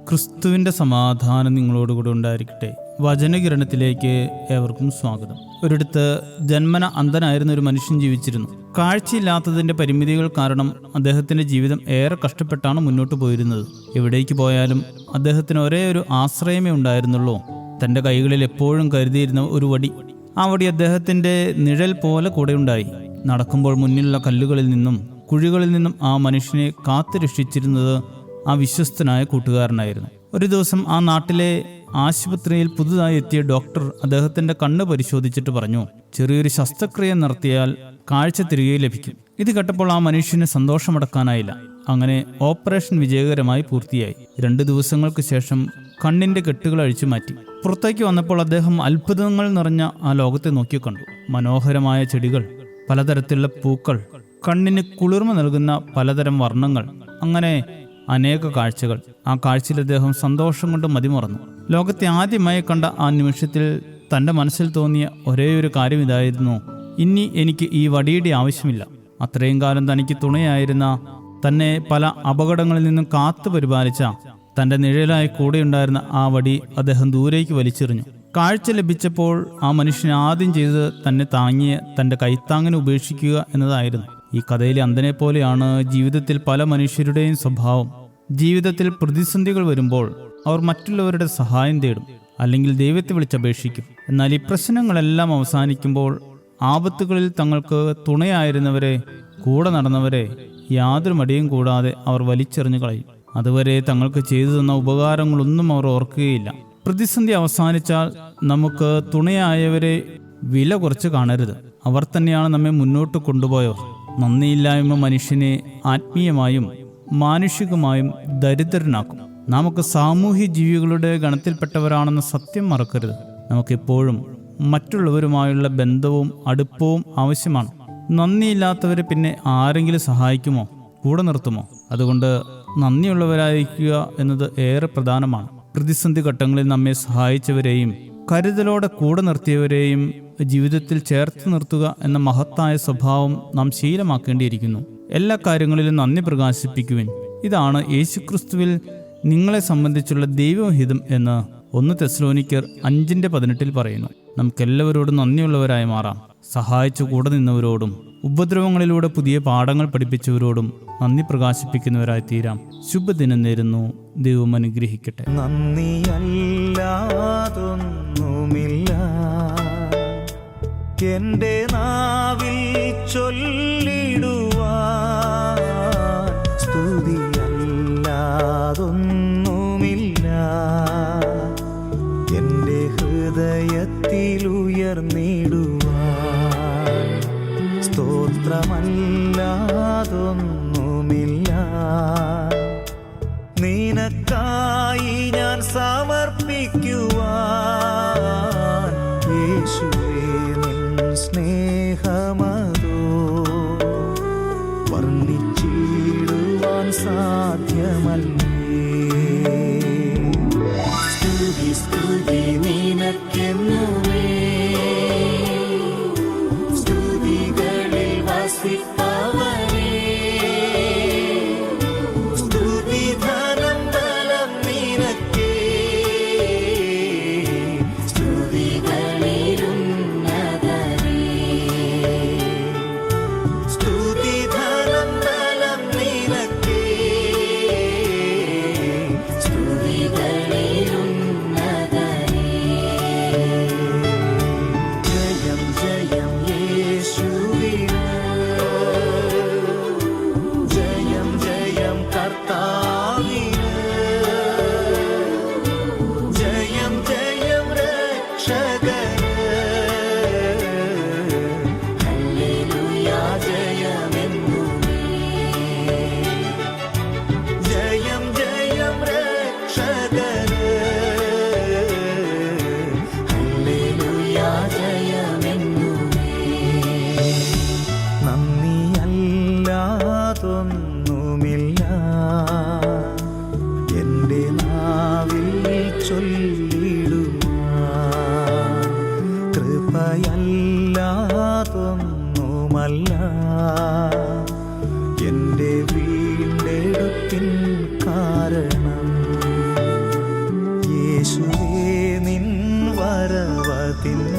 ക്രിസ്തുവിൻ്റെ സമാധാനം നിങ്ങളോടുകൂടെ ഉണ്ടായിരിക്കട്ടെ. വചനകിരണത്തിലേക്ക് ഏവർക്കും സ്വാഗതം. ഒരിടത്ത് ജന്മന അന്ധനായിരുന്ന ഒരു മനുഷ്യൻ ജീവിച്ചിരുന്നു. കാഴ്ചയില്ലാത്തതിൻ്റെ പരിമിതികൾ കാരണം അദ്ദേഹത്തിൻ്റെ ജീവിതം ഏറെ കഷ്ടപ്പെട്ടാണ് മുന്നോട്ട് പോയിരുന്നത്. എവിടേക്ക് പോയാലും അദ്ദേഹത്തിന് ഒരേ ഒരു ആശ്രയമേ ഉണ്ടായിരുന്നുള്ളൂ, തൻ്റെ കൈകളിൽ എപ്പോഴും കരുതിയിരുന്ന ഒരു വടി. ആ വടി അദ്ദേഹത്തിൻ്റെ നിഴൽ പോലെ കൂടെ ഉണ്ടായി. നടക്കുമ്പോൾ മുന്നിലുള്ള കല്ലുകളിൽ നിന്നും കുഴികളിൽ നിന്നും ആ മനുഷ്യനെ കാത്തു രക്ഷിച്ചിരുന്നത് ആ വിശ്വസ്തനായ കൂട്ടുകാരനായിരുന്നു. ഒരു ദിവസം ആ നാട്ടിലെ ആശുപത്രിയിൽ പുതുതായി എത്തിയ ഡോക്ടർ അദ്ദേഹത്തിൻ്റെ കണ്ണ് പരിശോധിച്ചിട്ട് പറഞ്ഞു, ചെറിയൊരു ശസ്ത്രക്രിയ നടത്തിയാൽ കാഴ്ച തിരികെ ലഭിക്കും. ഇത് കേട്ടപ്പോൾ ആ മനുഷ്യന് സന്തോഷമടക്കാനായില്ല. അങ്ങനെ ഓപ്പറേഷൻ വിജയകരമായി പൂർത്തിയായി. 2 ദിവസങ്ങൾക്ക് ശേഷം കണ്ണിൻ്റെ കെട്ടുകൾ അഴിച്ചു മാറ്റി. പുറത്തേക്ക് വന്നപ്പോൾ അദ്ദേഹം അത്ഭുതങ്ങൾ നിറഞ്ഞ ആ ലോകത്തെ നോക്കി കണ്ടു. മനോഹരമായ ചെടികൾ, പലതരത്തിലുള്ള പൂക്കൾ, കണ്ണിന് കുളിർമ നൽകുന്ന പലതരം വർണ്ണങ്ങൾ, അങ്ങനെ അനേക കാഴ്ചകൾ. ആ കാഴ്ചയിൽ അദ്ദേഹം സന്തോഷം കൊണ്ട് മതിമറന്നു. ലോകത്തെ ആദ്യമായി കണ്ട ആ നിമിഷത്തിൽ തൻ്റെ മനസ്സിൽ തോന്നിയ ഒരേയൊരു കാര്യം ഇതായിരുന്നു: ഇനി എനിക്ക് ഈ വടിയുടെ ആവശ്യമില്ല. അത്രയും കാലം തനിക്ക് തുണയായിരുന്ന, തന്നെ പല അപകടങ്ങളിൽ നിന്നും കാത്തു പരിപാലിച്ച, തൻ്റെ നിഴലായി കൂടെയുണ്ടായിരുന്ന ആ വടി അദ്ദേഹം ദൂരേക്ക് വലിച്ചെറിഞ്ഞു. കാഴ്ച ലഭിച്ചപ്പോൾ ആ മനുഷ്യൻ ആദ്യം ചെയ്തത് തന്നെ താങ്ങിയ തൻ്റെ കൈത്താങ്ങിനെ ഉപേക്ഷിക്കുക എന്നതായിരുന്നു. ഈ കഥയിലെ അന്ധനെ പോലെയാണ് ജീവിതത്തിൽ പല മനുഷ്യരുടെയും സ്വഭാവം. ജീവിതത്തിൽ പ്രതിസന്ധികൾ വരുമ്പോൾ അവർ മറ്റുള്ളവരുടെ സഹായം തേടും, അല്ലെങ്കിൽ ദൈവത്തെ വിളിച്ചപേക്ഷിക്കും. എന്നാൽ ഈ പ്രശ്നങ്ങളെല്ലാം അവസാനിക്കുമ്പോൾ ആപത്തുകളിൽ തങ്ങൾക്ക് തുണയായിരുന്നവരെ, കൂടെ നടന്നവരെ യാതൊരു മടിയും കൂടാതെ അവർ വലിച്ചെറിഞ്ഞു കളയും. അതുവരെ തങ്ങൾക്ക് ചെയ്തു തന്ന ഉപകാരങ്ങളൊന്നും അവർ ഓർക്കുകയില്ല. പ്രതിസന്ധി അവസാനിച്ചാൽ നമുക്ക് തുണയായവരെ വില കുറച്ച് കാണരുത്. അവർ തന്നെയാണ് നമ്മെ മുന്നോട്ട് കൊണ്ടുപോയവർ. നന്ദിയില്ലായ്മ മനുഷ്യനെ ആത്മീയമായും മാനുഷികമായും ദരിദ്രനാക്കും. നമുക്ക് സാമൂഹ്യ ജീവികളുടെ ഗണത്തിൽപ്പെട്ടവരാണെന്ന സത്യം മറക്കരുത്. നമുക്കെപ്പോഴും മറ്റുള്ളവരുമായുള്ള ബന്ധവും അടുപ്പവും ആവശ്യമാണ്. നന്ദിയില്ലാത്തവരെ പിന്നെ ആരെങ്കിലും സഹായിക്കുമോ, കൂടെ നിർത്തുമോ? അതുകൊണ്ട് നന്ദിയുള്ളവരായിരിക്കുക എന്നത് ഏറെ പ്രധാനമാണ്. പ്രതിസന്ധി ഘട്ടങ്ങളിൽ നമ്മെ സഹായിച്ചവരെയും കരുതലോടെ കൂടെ നിർത്തിയവരെയും ജീവിതത്തിൽ ചേർത്ത് നിർത്തുക എന്ന മഹത്തായ സ്വഭാവം നാം ശീലമാക്കേണ്ടിയിരിക്കുന്നു. എല്ലാ കാര്യങ്ങളിലും നന്ദി പ്രകാശിപ്പിക്കുവിൻ. ഇതാണ് യേശുക്രിസ്തുവിൽ നിങ്ങളെ സംബന്ധിച്ചുള്ള ദൈവഹിതം എന്ന് 1 തെസ്സലോനിക്കർ 5:18 പറയുന്നു. നമുക്കെല്ലാവരോടും നന്ദിയുള്ളവരായി മാറാം. സഹായിച്ചു കൂടെ നിന്നവരോടും ഉപദ്രവങ്ങളിലൂടെ പുതിയ പാഠങ്ങൾ പഠിപ്പിച്ചവരോടും നന്ദി പ്രകാശിപ്പിക്കുന്നവരായി തീരാം. ശുഭദിനം നേരുന്നു. ദൈവം അനുഗ്രഹിക്കട്ടെ. നന്ദിയല്ലാതൊന്നുമില്ല എൻ്റെ നാവിൽ ചൊല്ലിടുവാൻ, സ്തുതിയല്ലാതൊന്നുമില്ല എൻ്റെ ഹൃദയത്തിൽ ഉയർന്നിടുവാൻ, സ്തോത്രമല്ലാതൊന്നുമില്ല നിനക്കായി ഞാൻ സമർപ്പിക്കുവാൻ. യേശുവേ, നിൻ സ്നേഹമതോ വർണ്ണിച്ചിടുവാൻ സാധ്യമല്ലേ. സ്തുതി സ്തുതി നിനക്കെന്നുമേ, സ്തുതികളിൽ വസിപ്പവനേ, സ്തുതി ധനം ബലം നിനക്കേ, സ്തുതികളിലുന്നതനേ, സ്തുതി ധനം ബലം നിനക്കേ, സ്തുതികളിലുന്നതനേ. ജയം ജയം യേശുവിന്, ജയം ജയം കർത്താവിന്, ജയം ജയം രക്ഷകന്, ഹല്ലേലൂയ ജയമെന്നുമേ. ജയം ജയം രക്ഷകന്, ഹല്ലേലൂയ ജയമെന്നുമേ. നന്ദിയല്ലാതൊന്നുമില്ല എൻ്റെ നാവിൽ ചൊല്ലിടുവാൻ, കൃപയല്ല യാതൊന്നുമല്ല എൻ്റെ വീണ്ടെടുപ്പിൻ കാരണം. യേശുവേ നിൻ വരവതിനായി